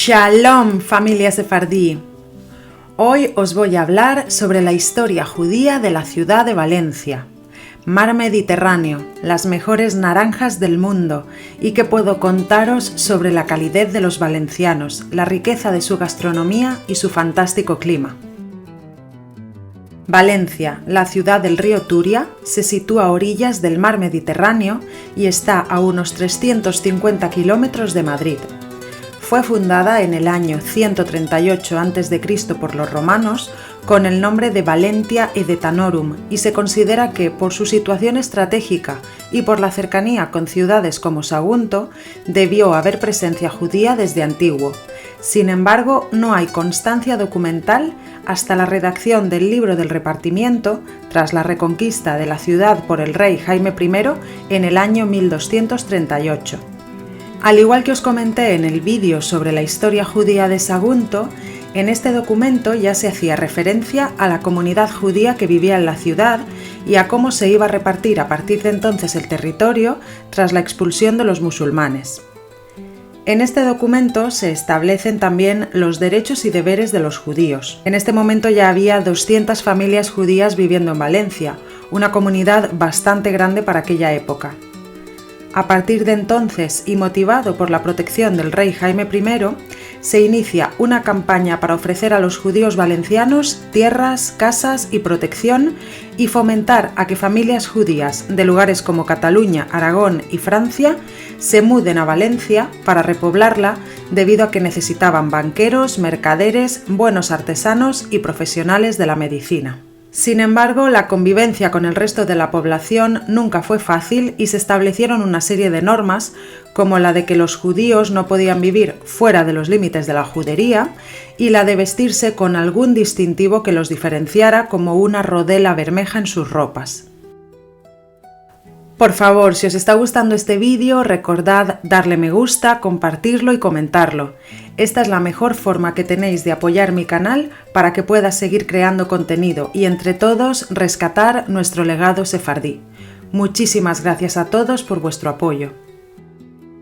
Shalom, familia sefardí. Hoy os voy a hablar sobre la historia judía de la ciudad de Valencia. Mar Mediterráneo, las mejores naranjas del mundo, y que puedo contaros sobre la calidez de los valencianos, la riqueza de su gastronomía y su fantástico clima. Valencia, la ciudad del río Turia, se sitúa a orillas del mar Mediterráneo y está a unos 350 kilómetros de Madrid. Fue fundada en el año 138 a.C. por los romanos con el nombre de Valentia Edetanorum y se considera que, por su situación estratégica y por la cercanía con ciudades como Sagunto, debió haber presencia judía desde antiguo. Sin embargo, no hay constancia documental hasta la redacción del Libro del Repartimiento tras la reconquista de la ciudad por el rey Jaime I en el año 1238. Al igual que os comenté en el vídeo sobre la historia judía de Sagunto, en este documento ya se hacía referencia a la comunidad judía que vivía en la ciudad y a cómo se iba a repartir a partir de entonces el territorio tras la expulsión de los musulmanes. En este documento se establecen también los derechos y deberes de los judíos. En este momento ya había 200 familias judías viviendo en Valencia, una comunidad bastante grande para aquella época. A partir de entonces, y motivado por la protección del rey Jaime I, se inicia una campaña para ofrecer a los judíos valencianos tierras, casas y protección y fomentar a que familias judías de lugares como Cataluña, Aragón y Francia se muden a Valencia para repoblarla debido a que necesitaban banqueros, mercaderes, buenos artesanos y profesionales de la medicina. Sin embargo, la convivencia con el resto de la población nunca fue fácil y se establecieron una serie de normas, como la de que los judíos no podían vivir fuera de los límites de la judería y la de vestirse con algún distintivo que los diferenciara, como una rodela bermeja en sus ropas. Por favor, si os está gustando este vídeo, recordad darle me gusta, compartirlo y comentarlo. Esta es la mejor forma que tenéis de apoyar mi canal para que pueda seguir creando contenido y entre todos rescatar nuestro legado sefardí. Muchísimas gracias a todos por vuestro apoyo.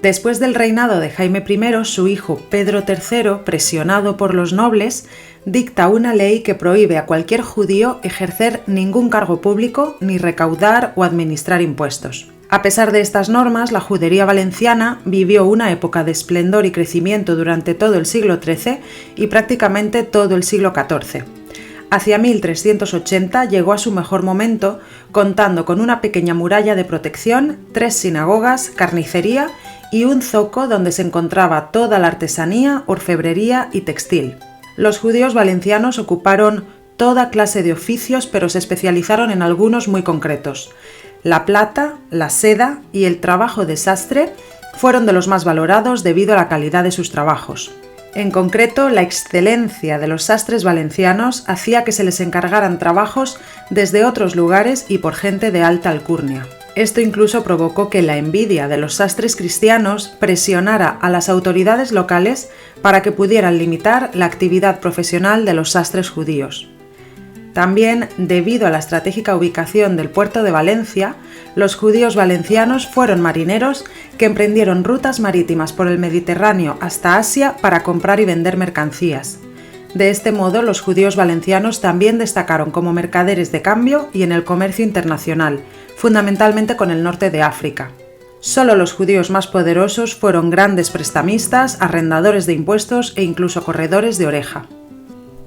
Después del reinado de Jaime I, su hijo Pedro III, presionado por los nobles, dicta una ley que prohíbe a cualquier judío ejercer ningún cargo público ni recaudar o administrar impuestos. A pesar de estas normas, la judería valenciana vivió una época de esplendor y crecimiento durante todo el siglo XIII y prácticamente todo el siglo XIV. Hacia 1380 llegó a su mejor momento, contando con una pequeña muralla de protección, 3 sinagogas, carnicería y un zoco donde se encontraba toda la artesanía, orfebrería y textil. Los judíos valencianos ocuparon toda clase de oficios, pero se especializaron en algunos muy concretos. La plata, la seda y el trabajo de sastre fueron de los más valorados debido a la calidad de sus trabajos. En concreto, la excelencia de los sastres valencianos hacía que se les encargaran trabajos desde otros lugares y por gente de alta alcurnia. Esto incluso provocó que la envidia de los sastres cristianos presionara a las autoridades locales para que pudieran limitar la actividad profesional de los sastres judíos. También, debido a la estratégica ubicación del puerto de Valencia, los judíos valencianos fueron marineros que emprendieron rutas marítimas por el Mediterráneo hasta Asia para comprar y vender mercancías. De este modo, los judíos valencianos también destacaron como mercaderes de cambio y en el comercio internacional, fundamentalmente con el norte de África. Solo los judíos más poderosos fueron grandes prestamistas, arrendadores de impuestos e incluso corredores de oreja.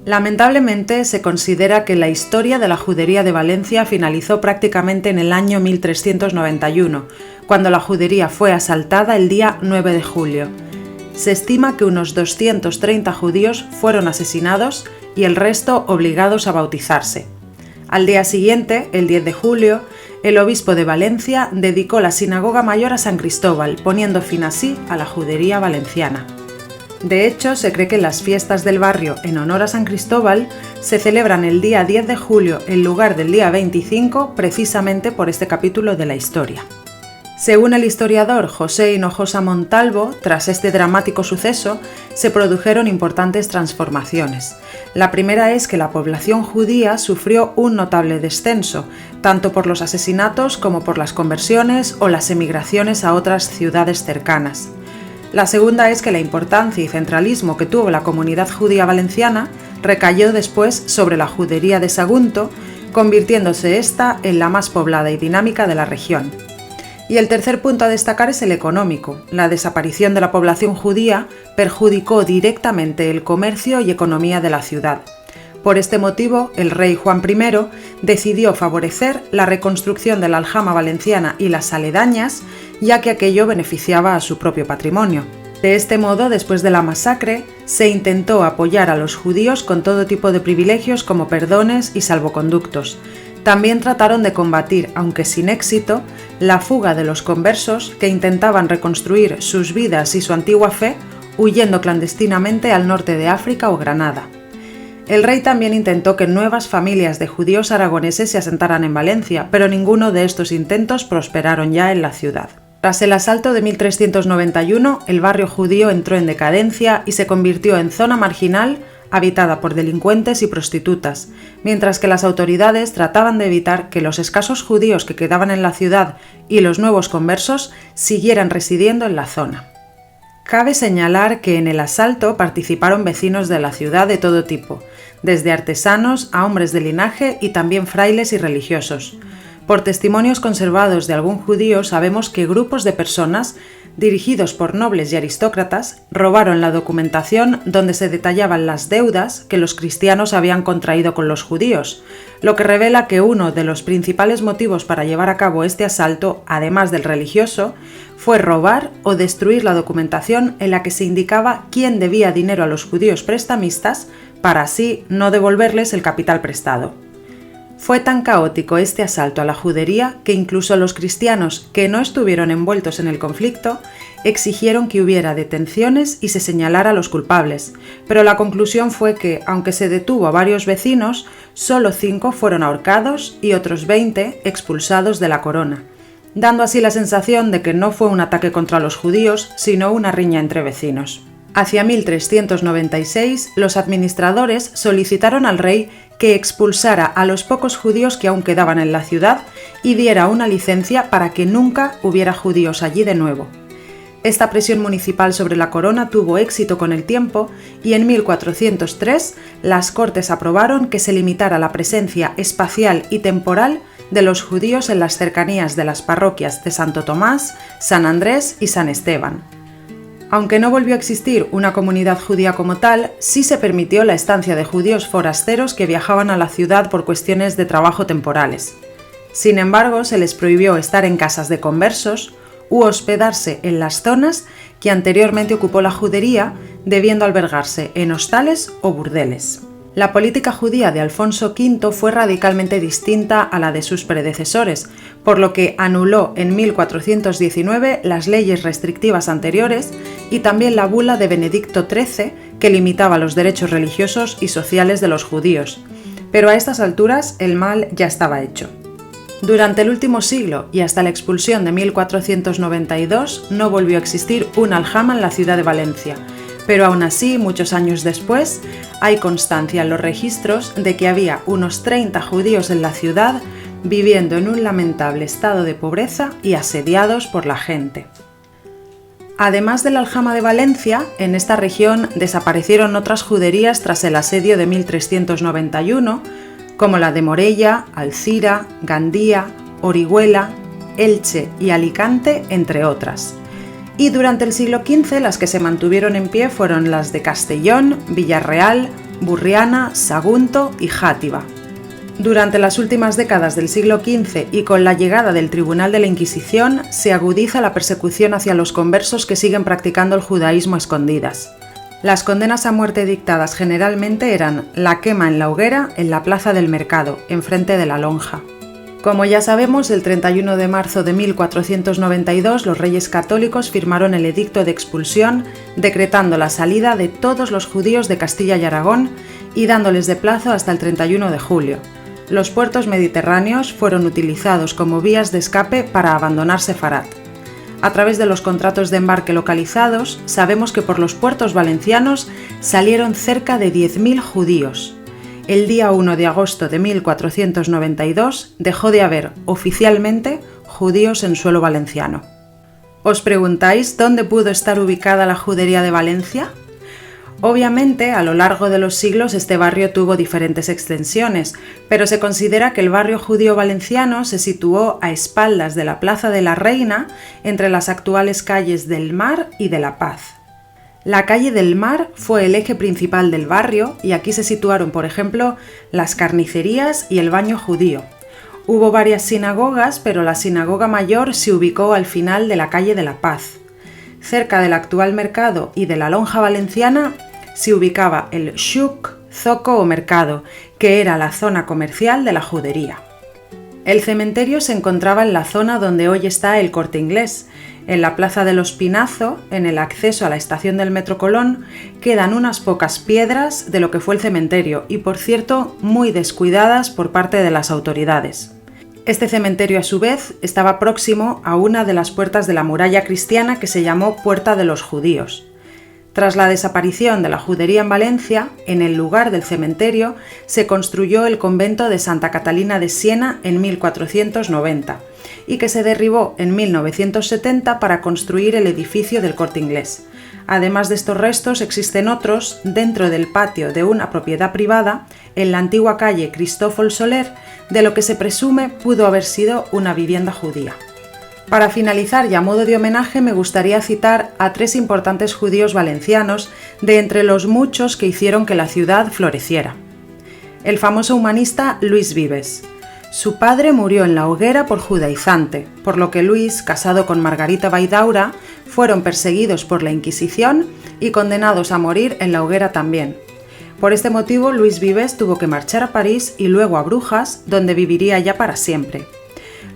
Lamentablemente, se considera que la historia de la judería de Valencia finalizó prácticamente en el año 1391, cuando la judería fue asaltada el día 9 de julio. Se estima que unos 230 judíos fueron asesinados y el resto obligados a bautizarse. Al día siguiente, el 10 de julio, el obispo de Valencia dedicó la sinagoga mayor a San Cristóbal, poniendo fin así a la judería valenciana. De hecho, se cree que las fiestas del barrio en honor a San Cristóbal se celebran el día 10 de julio en lugar del día 25, precisamente por este capítulo de la historia. Según el historiador José Hinojosa Montalvo, tras este dramático suceso, se produjeron importantes transformaciones. La primera es que la población judía sufrió un notable descenso, tanto por los asesinatos como por las conversiones o las emigraciones a otras ciudades cercanas. La segunda es que la importancia y centralismo que tuvo la comunidad judía valenciana recayó después sobre la judería de Sagunto, convirtiéndose esta en la más poblada y dinámica de la región. Y el tercer punto a destacar es el económico. La desaparición de la población judía perjudicó directamente el comercio y economía de la ciudad. Por este motivo, el rey Juan I decidió favorecer la reconstrucción de la aljama valenciana y las aledañas, ya que aquello beneficiaba a su propio patrimonio. De este modo, después de la masacre, se intentó apoyar a los judíos con todo tipo de privilegios como perdones y salvoconductos. También trataron de combatir, aunque sin éxito, la fuga de los conversos que intentaban reconstruir sus vidas y su antigua fe, huyendo clandestinamente al norte de África o Granada. El rey también intentó que nuevas familias de judíos aragoneses se asentaran en Valencia, pero ninguno de estos intentos prosperaron ya en la ciudad. Tras el asalto de 1391, el barrio judío entró en decadencia y se convirtió en zona marginal habitada por delincuentes y prostitutas, mientras que las autoridades trataban de evitar que los escasos judíos que quedaban en la ciudad y los nuevos conversos siguieran residiendo en la zona. Cabe señalar que en el asalto participaron vecinos de la ciudad de todo tipo, desde artesanos a hombres de linaje y también frailes y religiosos. Por testimonios conservados de algún judío sabemos que grupos de personas, dirigidos por nobles y aristócratas, robaron la documentación donde se detallaban las deudas que los cristianos habían contraído con los judíos, lo que revela que uno de los principales motivos para llevar a cabo este asalto, además del religioso, fue robar o destruir la documentación en la que se indicaba quién debía dinero a los judíos prestamistas para así no devolverles el capital prestado. Fue tan caótico este asalto a la judería que incluso los cristianos que no estuvieron envueltos en el conflicto exigieron que hubiera detenciones y se señalara a los culpables, pero la conclusión fue que, aunque se detuvo a varios vecinos, solo 5 fueron ahorcados y otros 20 expulsados de la corona, dando así la sensación de que no fue un ataque contra los judíos, sino una riña entre vecinos. Hacia 1396, los administradores solicitaron al rey que expulsara a los pocos judíos que aún quedaban en la ciudad y diera una licencia para que nunca hubiera judíos allí de nuevo. Esta presión municipal sobre la corona tuvo éxito con el tiempo y en 1403 las Cortes aprobaron que se limitara la presencia espacial y temporal de los judíos en las cercanías de las parroquias de Santo Tomás, San Andrés y San Esteban. Aunque no volvió a existir una comunidad judía como tal, sí se permitió la estancia de judíos forasteros que viajaban a la ciudad por cuestiones de trabajo temporales. Sin embargo, se les prohibió estar en casas de conversos u hospedarse en las zonas que anteriormente ocupó la judería, debiendo albergarse en hostales o burdeles. La política judía de Alfonso V fue radicalmente distinta a la de sus predecesores, por lo que anuló en 1419 las leyes restrictivas anteriores y también la bula de Benedicto XIII que limitaba los derechos religiosos y sociales de los judíos. Pero a estas alturas el mal ya estaba hecho. Durante el último siglo y hasta la expulsión de 1492 no volvió a existir un aljama en la ciudad de Valencia, pero aún así, muchos años después, hay constancia en los registros de que había unos 30 judíos en la ciudad viviendo en un lamentable estado de pobreza y asediados por la gente. Además de la aljama de Valencia, en esta región desaparecieron otras juderías tras el asedio de 1391, como la de Morella, Alcira, Gandía, Orihuela, Elche y Alicante, entre otras. Y durante el siglo XV las que se mantuvieron en pie fueron las de Castellón, Villarreal, Burriana, Sagunto y Játiva. Durante las últimas décadas del siglo XV y con la llegada del Tribunal de la Inquisición, se agudiza la persecución hacia los conversos que siguen practicando el judaísmo a escondidas. Las condenas a muerte dictadas generalmente eran la quema en la hoguera en la plaza del mercado, enfrente de la lonja. Como ya sabemos, el 31 de marzo de 1492 los reyes católicos firmaron el edicto de expulsión, decretando la salida de todos los judíos de Castilla y Aragón y dándoles de plazo hasta el 31 de julio. Los puertos mediterráneos fueron utilizados como vías de escape para abandonar Sefarat. A través de los contratos de embarque localizados, sabemos que por los puertos valencianos salieron cerca de 10.000 judíos. El día 1 de agosto de 1492 dejó de haber, oficialmente, judíos en suelo valenciano. ¿Os preguntáis dónde pudo estar ubicada la judería de Valencia? Obviamente, a lo largo de los siglos este barrio tuvo diferentes extensiones, pero se considera que el barrio judío valenciano se situó a espaldas de la Plaza de la Reina, entre las actuales calles del Mar y de la Paz. La calle del Mar fue el eje principal del barrio y aquí se situaron, por ejemplo, las carnicerías y el baño judío. Hubo varias sinagogas, pero la sinagoga mayor se ubicó al final de la calle de la Paz. Cerca del actual mercado y de la lonja valenciana se ubicaba el shuk, zoco o mercado, que era la zona comercial de la judería. El cementerio se encontraba en la zona donde hoy está el Corte Inglés. En la Plaza del Espinazo, en el acceso a la estación del Metro Colón, quedan unas pocas piedras de lo que fue el cementerio y, por cierto, muy descuidadas por parte de las autoridades. Este cementerio, a su vez, estaba próximo a una de las puertas de la muralla cristiana que se llamó Puerta de los Judíos. Tras la desaparición de la judería en Valencia, en el lugar del cementerio se construyó el convento de Santa Catalina de Siena en 1490 y que se derribó en 1970 para construir el edificio del Corte Inglés. Además de estos restos existen otros dentro del patio de una propiedad privada en la antigua calle Cristófol Soler, de lo que se presume pudo haber sido una vivienda judía. Para finalizar y a modo de homenaje me gustaría citar a 3 importantes judíos valencianos de entre los muchos que hicieron que la ciudad floreciera. El famoso humanista Luis Vives. Su padre murió en la hoguera por judaizante, por lo que Luis, casado con Margarita Vaidaura, fueron perseguidos por la Inquisición y condenados a morir en la hoguera también. Por este motivo, Luis Vives tuvo que marchar a París y luego a Brujas, donde viviría ya para siempre.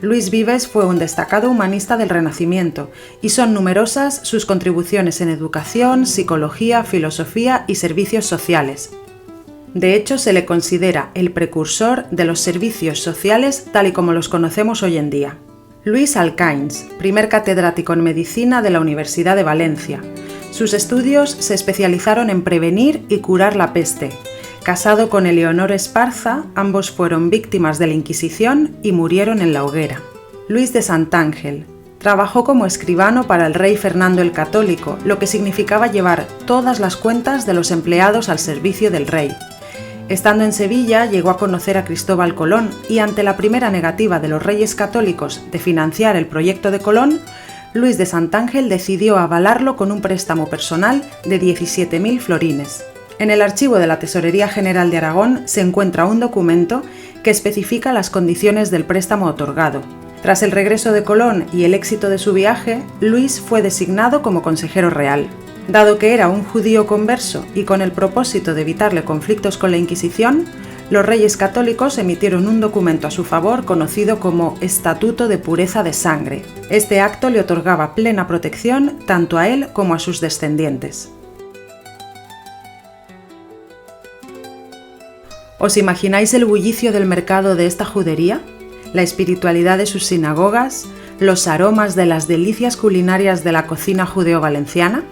Luis Vives fue un destacado humanista del Renacimiento y son numerosas sus contribuciones en educación, psicología, filosofía y servicios sociales. De hecho, se le considera el precursor de los servicios sociales tal y como los conocemos hoy en día. Luis Alcains, primer catedrático en medicina de la Universidad de Valencia. Sus estudios se especializaron en prevenir y curar la peste. Casado con Eleonor Esparza, ambos fueron víctimas de la Inquisición y murieron en la hoguera. Luis de Santángel. Trabajó como escribano para el rey Fernando el Católico, lo que significaba llevar todas las cuentas de los empleados al servicio del rey. Estando en Sevilla, llegó a conocer a Cristóbal Colón y ante la primera negativa de los reyes católicos de financiar el proyecto de Colón, Luis de Santángel decidió avalarlo con un préstamo personal de 17.000 florines. En el archivo de la Tesorería General de Aragón se encuentra un documento que especifica las condiciones del préstamo otorgado. Tras el regreso de Colón y el éxito de su viaje, Luis fue designado como consejero real. Dado que era un judío converso y con el propósito de evitarle conflictos con la Inquisición, los reyes católicos emitieron un documento a su favor conocido como Estatuto de Pureza de Sangre. Este acto le otorgaba plena protección tanto a él como a sus descendientes. ¿Os imagináis el bullicio del mercado de esta judería? La espiritualidad de sus sinagogas, los aromas de las delicias culinarias de la cocina judeo-valenciana.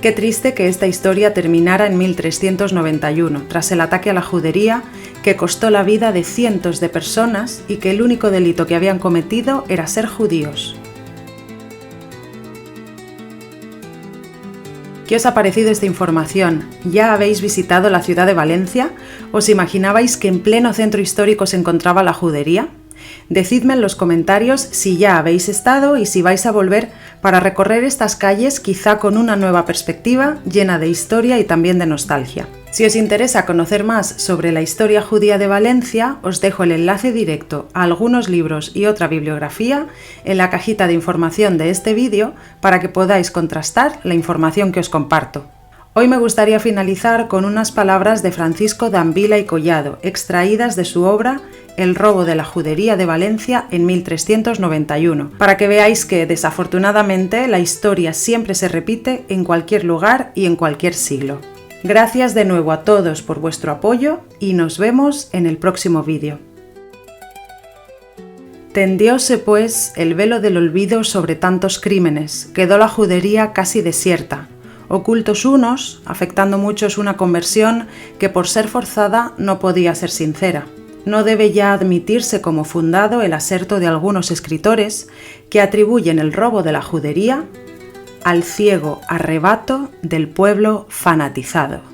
Qué triste que esta historia terminara en 1391, tras el ataque a la judería que costó la vida de cientos de personas y que el único delito que habían cometido era ser judíos. ¿Qué os ha parecido esta información? ¿Ya habéis visitado la ciudad de Valencia? ¿Os imaginabais que en pleno centro histórico se encontraba la judería? Decidme en los comentarios si ya habéis estado y si vais a volver para recorrer estas calles quizá con una nueva perspectiva llena de historia y también de nostalgia. Si os interesa conocer más sobre la historia judía de Valencia, os dejo el enlace directo a algunos libros y otra bibliografía en la cajita de información de este vídeo para que podáis contrastar la información que os comparto. Hoy me gustaría finalizar con unas palabras de Francisco de Anvila y Collado, extraídas de su obra El robo de la judería de Valencia en 1391, para que veáis que, desafortunadamente, la historia siempre se repite en cualquier lugar y en cualquier siglo. Gracias de nuevo a todos por vuestro apoyo y nos vemos en el próximo vídeo. Tendióse, pues, el velo del olvido sobre tantos crímenes, quedó la judería casi desierta, ocultos unos, afectando muchos una conversión que por ser forzada no podía ser sincera. No debe ya admitirse como fundado el aserto de algunos escritores que atribuyen el robo de la judería al ciego arrebato del pueblo fanatizado.